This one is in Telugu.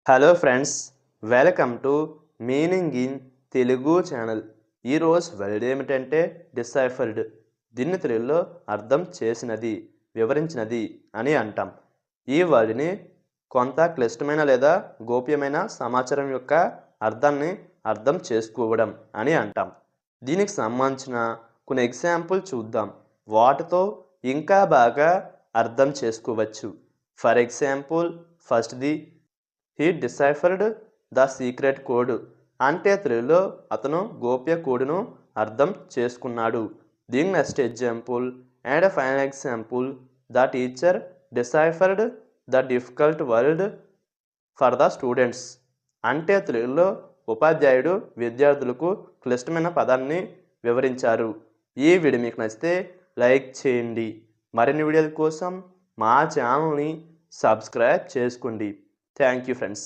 Hello friends, welcome to meaning in Telugu channel. ఈరోజు వర్డ్ ఏమిటంటే డిసైఫర్డ్. దీన్ని తెలుగులో అర్థం చేసినది, వివరించినది అని అంటాం. ఈ వర్డ్ని కొంత క్లిష్టమైన లేదా గోప్యమైన సమాచారం యొక్క అర్థాన్ని అర్థం చేసుకోవడం అని అంటాం. దీనికి సంబంధించిన కొన్ని ఎగ్జాంపుల్ చూద్దాం. వాటితో ఇంకా బాగా అర్థం చేసుకోవచ్చు. ఫర్ ఎగ్జాంపుల్, ఫస్ట్ది he deciphered the secret code. అంటే తెలుగులో అతను గోప్య కోడ్ను అర్థం చేసుకున్నాడు. దీని next example and final example, the teacher deciphered the difficult word for the students. అంటే తెలుగులో ఉపాధ్యాయుడు విద్యార్థులకు క్లిష్టమైన పదాన్ని వివరించారు. ఈ వీడియో మీకు నచ్చితే లైక్ చేయండి. మరిన్ని వీడియోల కోసం మా ఛానల్ని సబ్స్క్రైబ్ చేసుకోండి. Thank you friends.